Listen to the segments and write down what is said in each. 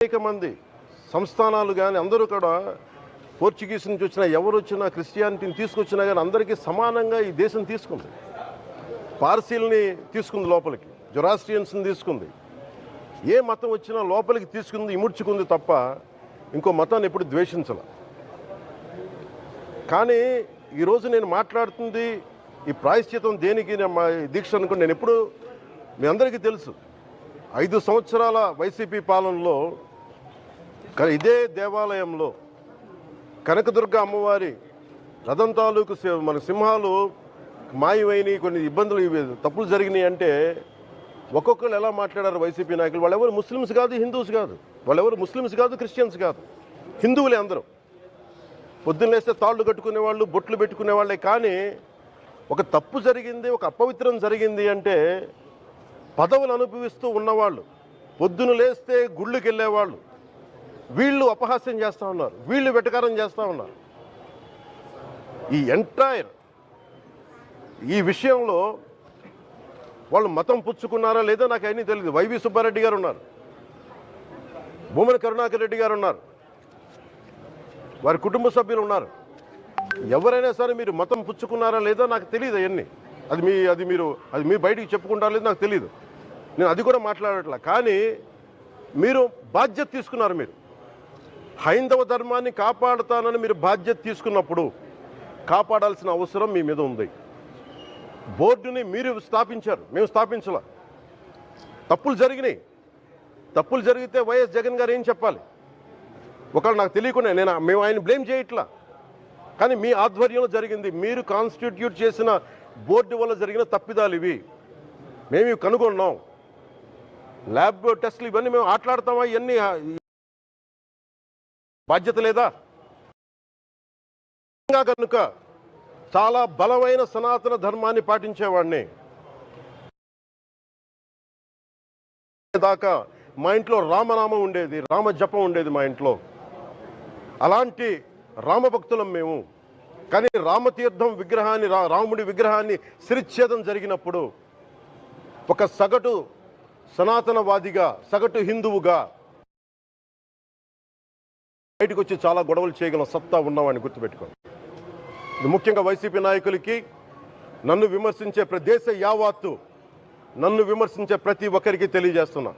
అనేక మంది సంస్థానాలు కానీ అందరూ కూడా పోర్చుగీస్ నుంచి వచ్చిన ఎవరు వచ్చినా క్రిస్టియానిటీని తీసుకొచ్చినా కానీ అందరికీ సమానంగా ఈ దేశం తీసుకుంది. పార్సీల్ని తీసుకుంది లోపలికి, జొరాస్ట్రియన్స్ని తీసుకుంది. ఏ మతం వచ్చినా లోపలికి తీసుకుంది, ఇముడ్చుకుంది తప్ప ఇంకో మతాన్ని ఎప్పుడు ద్వేషించాల. కానీ ఈరోజు నేను మాట్లాడుతుంది ఈ ప్రాయశ్చితం దేనికి మా దీక్ష అనుకుని నేను ఎప్పుడు మీ అందరికీ తెలుసు 5 సంవత్సరాల వైసీపీ పాలనలో ఇదే దేవాలయంలో కనకదుర్గ అమ్మవారి రథం తాలూకు మన సింహాలు మాయమైనవి, కొన్ని ఇబ్బందులు తప్పులు జరిగినాయి అంటే ఒక్కొక్కరు ఎలా మాట్లాడారు వైసీపీ నాయకులు. వాళ్ళెవరు ముస్లిమ్స్ కాదు, హిందూస్ కాదు, వాళ్ళెవరు ముస్లిమ్స్ కాదు, క్రిస్టియన్స్ కాదు, హిందువులే అందరూ. పొద్దున్న లేస్తే తాళ్ళు కట్టుకునే వాళ్ళు, బొట్లు పెట్టుకునే వాళ్ళే. కానీ ఒక తప్పు జరిగింది, ఒక అపవిత్రం జరిగింది అంటే పదవులు అనుభవిస్తూ ఉన్నవాళ్ళు, పొద్దున లేస్తే గుళ్ళకి వెళ్ళేవాళ్ళు, వీళ్ళు అపహాస్యం చేస్తూ ఉన్నారు, వీళ్ళు వెటకారం చేస్తూ ఉన్నారు. ఈ ఎంటైర్ ఈ విషయంలో వాళ్ళు మతం పుచ్చుకున్నారా లేదా నాకు అన్నీ తెలియదు. వైవి సుబ్బారెడ్డి గారు ఉన్నారు, భూమన కరుణాకర్ రెడ్డి గారు ఉన్నారు, వారి కుటుంబ సభ్యులు ఉన్నారు. ఎవరైనా సరే మీరు మతం పుచ్చుకున్నారా లేదా నాకు తెలియదు. అవన్నీ అది మీ బయటికి చెప్పుకుంటారా లేదు నాకు తెలియదు. నేను అది కూడా మాట్లాడట్లా. కానీ మీరు బాధ్యత తీసుకున్నారు. మీరు హైందవ ధర్మాన్ని కాపాడుతానని మీరు బాధ్యత తీసుకున్నప్పుడు కాపాడాల్సిన అవసరం మీ మీద ఉంది. బోర్డుని మీరు స్థాపించారు, మేము స్థాపించాల. తప్పులు జరిగినాయి. తప్పులు జరిగితే వైఎస్ జగన్ గారు ఏం చెప్పాలి? ఒకవేళ నాకు తెలియకుండా మేము ఆయన బ్లేమ్ చేయట్లా. కానీ మీ ఆధ్వర్యంలో జరిగింది, మీరు కాన్స్టిట్యూట్ చేసిన బోర్డు వల్ల జరిగిన తప్పిదాలు ఇవి, మేము కనుగొన్నాం. ల్యాబ్ టెస్టులు ఇవన్నీ మేము ఆటలాడతామా? ఇవన్నీ బాధ్యత లేదా? కనుక చాలా బలమైన సనాతన ధర్మాన్ని పాటించేవాడిని. దాకా మా ఇంట్లో రామనామం ఉండేది, రామ జపం ఉండేది మా ఇంట్లో. అలాంటి రామభక్తులం మేము. కానీ రామతీర్థం విగ్రహాన్ని, రాముడి విగ్రహాన్ని శిరచ్ఛేదం జరిగినప్పుడు ఒక సగటు సనాతనవాదిగా, సగటు హిందువుగా బయటకు వచ్చి చాలా గొడవలు చేయగల సత్తా ఉన్నవాడిని గుర్తుపెట్టుకోండి. ఇది ముఖ్యంగా వైసీపీ నాయకులకి, నన్ను విమర్శించే దేశ యావత్తు నన్ను విమర్శించే ప్రతి ఒక్కరికి తెలియజేస్తున్నా.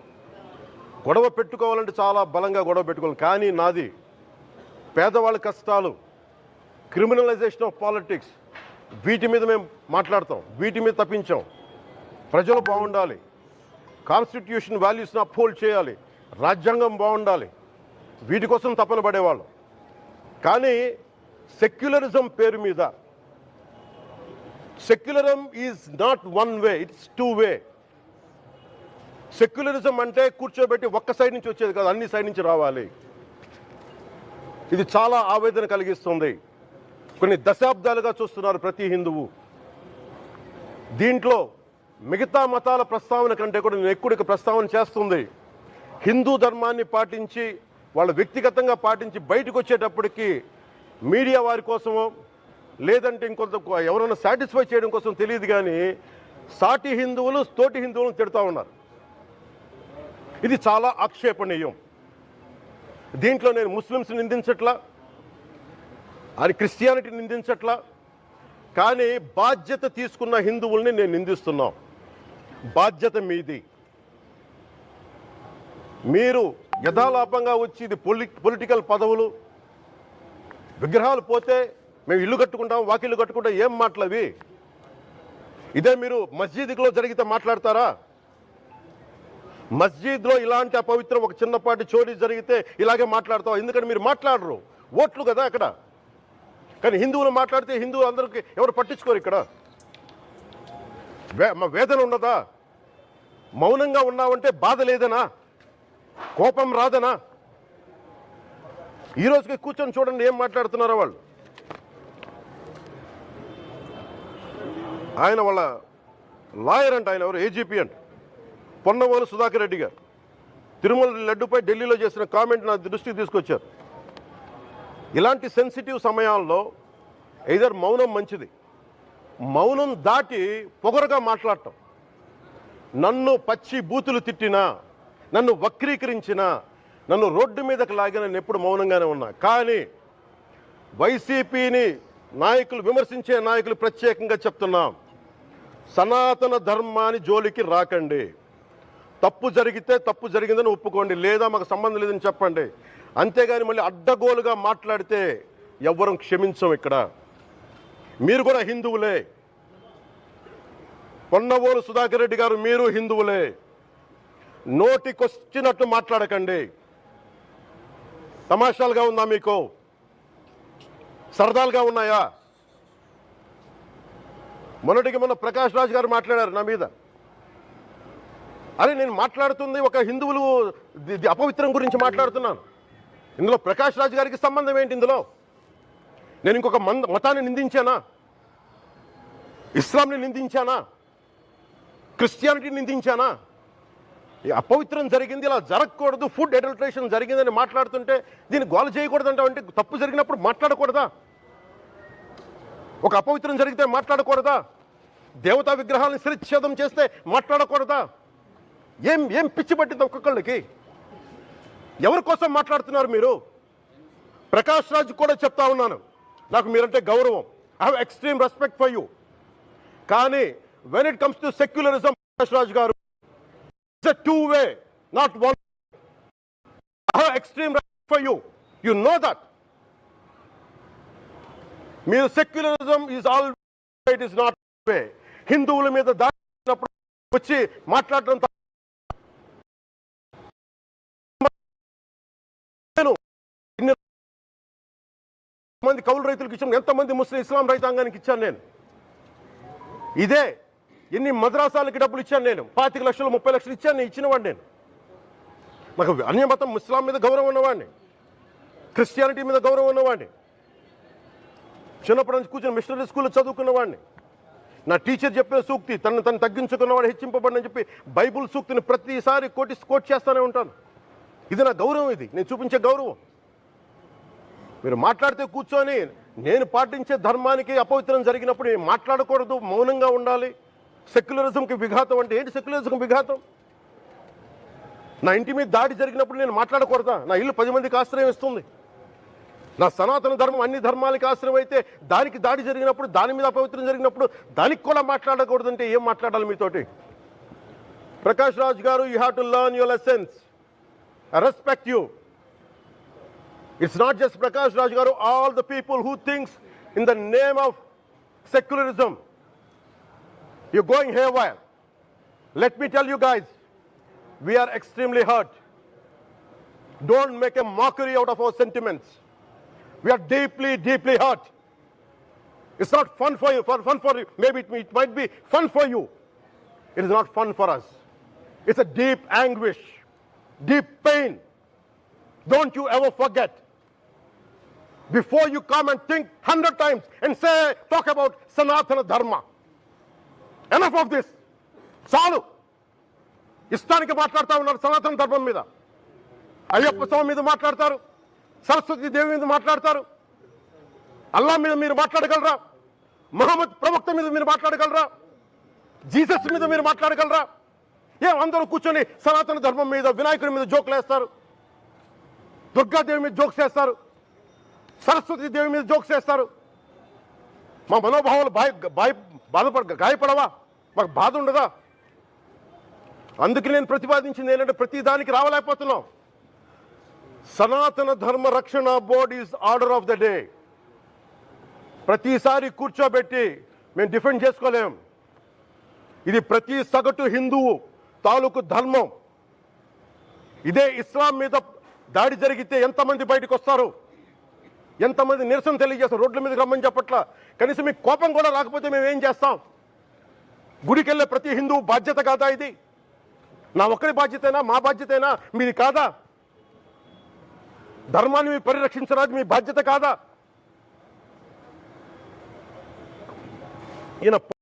గొడవ పెట్టుకోవాలంటే చాలా బలంగా గొడవ పెట్టుకోవాలి. కానీ నాది పేదవాళ్ళ కష్టాలు, క్రిమినలైజేషన్ ఆఫ్ పాలిటిక్స్, వీటి మీద మేము మాట్లాడతాం, వీటి మీద తప్పించాం. ప్రజలు బాగుండాలి, కాన్స్టిట్యూషన్ వాల్యూస్ని అప్హోల్డ్ చేయాలి, రాజ్యాంగం బాగుండాలి, వీటి కోసం తపన పడేవాళ్ళం. కానీ సెక్యులరిజం పేరు మీద, secularism is not one way, it's 2 way. Secularism అంటే కూర్చోబెట్టి ఒక్క సైడ్ నుంచి వచ్చేది కాదు, అన్ని సైడ్ నుంచి రావాలి. ఇది చాలా ఆవేదన కలిగిస్తుంది. కొన్ని దశాబ్దాలుగా చూస్తున్నారు ప్రతి హిందువు. దీంట్లో మిగతా మతాల ప్రస్తావన కంటే కూడా నేను ఎక్కువ ప్రస్తావన చేస్తుంది హిందూ ధర్మాన్ని పాటించి, వాళ్ళు వ్యక్తిగతంగా పాటించి బయటకు వచ్చేటప్పటికి మీడియా వారి కోసమో లేదంటే ఇంకొంత ఎవరైనా సాటిస్ఫై చేయడం కోసం తెలియదు, కానీ సాటి హిందువులు తోటి హిందువులను తిడుతూ ఉన్నారు. ఇది చాలా ఆక్షేపణీయం. దీంట్లో నేను ముస్లిమ్స్ నిందించట్లా, అది క్రిస్టియానిటీ నిందించట్లా. కానీ బాధ్యత తీసుకున్న హిందువుల్ని నేను నిందిస్తున్నాం. బాధ్యత మీది. మీరు యథాలాపంగా వచ్చి ఇది పొలిటికల్ పదవులు, విగ్రహాలు పోతే మేము ఇల్లు కట్టుకుంటాం, వాకిళ్ళు కట్టుకుంటాం, ఏం మాటలవి? ఇదే మీరు మస్జిద్లో జరిగితే మాట్లాడతారా? మస్జిద్లో ఇలాంటి అపవిత్రం ఒక చిన్నపాటి చోరీ జరిగితే ఇలాగే మాట్లాడతాం. ఎందుకంటే మీరు మాట్లాడరు, ఓట్లు కదా అక్కడ. కానీ హిందువులు మాట్లాడితే హిందువులు అందరికీ ఎవరు పట్టించుకోరు. ఇక్కడ మా వేదన ఉండదా? మౌనంగా ఉన్నామంటే బాధ లేదనా? కోపం రాదనా? ఈ రోజుకి కూర్చొని చూడండి ఏం మాట్లాడుతున్నారో వాళ్ళు. ఆయన వాళ్ళ లాయర్ అంట, ఆయన ఎవరు ఏజీపీ అంట, పొన్నవోలు సుధాకర్ రెడ్డి గారు తిరుమల లడ్డుపై ఢిల్లీలో చేసిన కామెంట్ నా దృష్టికి తీసుకొచ్చారు. ఇలాంటి సెన్సిటివ్ సమయాల్లో ఎయిదర్ మౌనం మంచిది, మౌనం దాటి పొగరుగా మాట్లాడటం, నన్ను పచ్చి బూతులు తిట్టినా, నన్ను వక్రీకరించినా, నన్ను రోడ్డు మీదకి లాగి నేను ఎప్పుడు మౌనంగానే ఉన్నా. కానీ వైసీపీని నాయకులు, విమర్శించే నాయకులు ప్రత్యేకంగా చెప్తున్నాం, సనాతన ధర్మాన్ని జోలికి రాకండి. తప్పు జరిగితే తప్పు జరిగిందని ఒప్పుకోండి, లేదా మాకు సంబంధం లేదని చెప్పండి. అంతేగాని మళ్ళీ అడ్డగోలుగా మాట్లాడితే ఎవ్వరం క్షమించం. ఇక్కడ మీరు కూడా హిందువులే. పొన్నవోలు సుధాకర్ రెడ్డి గారు, మీరు హిందువులే. నోటికొచ్చినట్టు మాట్లాడకండి. తమాషాలుగా ఉందా మీకు? సరదాలుగా ఉన్నాయా? మొన్నటికి మొన్న ప్రకాష్ రాజ్ గారు మాట్లాడారు నా మీద. అరే, నేను మాట్లాడుతుంది ఒక హిందువులు అపవిత్రం గురించి మాట్లాడుతున్నాను. ఇందులో ప్రకాష్ రాజ్ గారికి సంబంధం ఏంటి? ఇందులో నేను ఇంకొక మతాన్ని నిందించానా? ఇస్లాంని నిందించానా? క్రిస్టియానిటీని నిందించానా? అపవిత్రం జరిగింది, ఇలా జరగకూడదు, ఫుడ్ అడల్టరేషన్ జరిగిందని మాట్లాడుతుంటే దీన్ని గోల చేయకూడదంటే, అంటే తప్పు జరిగినప్పుడు మాట్లాడకూడదా? ఒక అపవిత్రం జరిగితే మాట్లాడకూడదా? దేవతా విగ్రహాలను శిరచ్ఛేదం చేస్తే మాట్లాడకూడదా? ఏం పిచ్చి పట్టింది ఒక్కొక్కళ్ళకి? ఎవరి కోసం మాట్లాడుతున్నారు మీరు? ప్రకాష్ రాజ్ కూడా చెప్తా ఉన్నాను, నాకు మీరంటే గౌరవం. I have extreme respect for you. కానీ when it comes to secularism, Prakash Raj గారు, it's a two-way, not one. I have extreme respect for you. You know that. మీరు secularism is always, it is not way. హిందువుల మీద దాడి వచ్చి మాట్లాడడం మంది కౌలు రైతులకు ఇచ్చాను, ఎంతమంది ముస్లిం ఇస్లాం రైతాంగానికి ఇచ్చాను నేను. ఇదే ఎన్ని మద్రాసాలకి డబ్బులు ఇచ్చాను నేను, 25 లక్షలు 30 లక్షలు ఇచ్చాను. నేను ఇచ్చినవాడిని. నేను నాకు అన్యమతం ఇస్లాం మీద గౌరవం ఉన్నవాడిని, క్రిస్టియానిటీ మీద గౌరవం ఉన్నవాడిని. చిన్నప్పటి నుంచి కూర్చొని మిషనరీ స్కూల్లో చదువుకున్నవాడిని. నా టీచర్ చెప్పే సూక్తి, తను తగ్గించుకున్నవాడు హెచ్చింపబడని చెప్పి బైబుల్ సూక్తిని ప్రతిసారి కోట్ చేస్తూనే ఉంటాను. ఇది నా గౌరవం, ఇది నేను చూపించే గౌరవం. మీరు మాట్లాడితే కూర్చొని నేను పాటించే ధర్మానికి అపవిత్రం జరిగినప్పుడు మాట్లాడకూడదు, మౌనంగా ఉండాలి. సెక్యులరిజంకి విఘాతం అంటే ఏంటి? సెక్యులరిజంకి విఘాతం నా ఇంటి మీద దాడి జరిగినప్పుడు నేను మాట్లాడకూడదా? నా ఇల్లు 10 మందికి ఆశ్రయం ఇస్తుంది. నా సనాతన ధర్మం అన్ని ధర్మాలకి ఆశ్రయం అయితే దానికి దాడి జరిగినప్పుడు, దాని మీద అపవిత్రం జరిగినప్పుడు దానికి కూడా మాట్లాడకూడదంటే ఏం మాట్లాడాలి మీతోటి? ప్రకాష్ రాజ్ గారు, you have to learn your lessons. I respect you. It's not just Prakash Raj Garu, all the people who thinks in the name of secularism, you're going haywire. Let me tell you guys, we are extremely hurt. Don't make a mockery out of our sentiments. We are deeply, deeply hurt. It's not fun for you, for you. Maybe it might be fun for you. It is not fun for us. It's a deep anguish, deep pain. Don't you ever forget. Before you come and think 100 times and talk about Sanatana Dharma. Enough of this. చాలు. ఇష్టానికి మాట్లాడుతూ ఉన్నారు సనాతన ధర్మం మీద. అయ్యప్ప స్వామి మీద మాట్లాడతారు, సరస్వతి దేవి మీద మాట్లాడతారు. అల్లా మీద మీరు మాట్లాడగలరా? మహమ్మద్ ప్రవక్త మీద మీరు మాట్లాడగలరా? జీసస్ మీద మీరు మాట్లాడగలరా? అందరూ కూర్చొని సనాతన ధర్మం మీద, వినాయకుడి మీద జోకులు వేస్తారు, దుర్గాదేవి మీద జోక్స్ వేస్తారు, సరస్వతి దేవి మీద జోక్స్ వేస్తారు. మా మనోభావాలు గాయపడవా? మాకు బాధ ఉండదా? అందుకే నేను ప్రతిపాదించింది ఏంటంటే, ప్రతి దానికి రావలేకపోతున్నాం. సనాతన ధర్మ రక్షణ board is order of the day. ప్రతిసారి కూర్చోబెట్టి మేము డిఫెండ్ చేసుకోలేం. ఇది ప్రతి సగటు హిందువు తాలూకు ధర్మం. ఇదే ఇస్లాం మీద దాడి జరిగితే ఎంతమంది బయటకు వస్తారు? ఎంతమంది నిరసన తెలియజేస్తారు? రోడ్ల మీదకి రమ్మని చెప్పట్లా. కనీసం మీకు కోపం కూడా రాకపోతే మేము ఏం చేస్తాం? గుడికి వెళ్ళే ప్రతి హిందువు బాధ్యత కాదా ఇది? నా ఒక్కరి బాధ్యతైనా, మా బాధ్యతైనా, మీది కాదా? ధర్మాన్ని మీరు పరిరక్షించరాదు, మీ బాధ్యత కాదా? ఈయన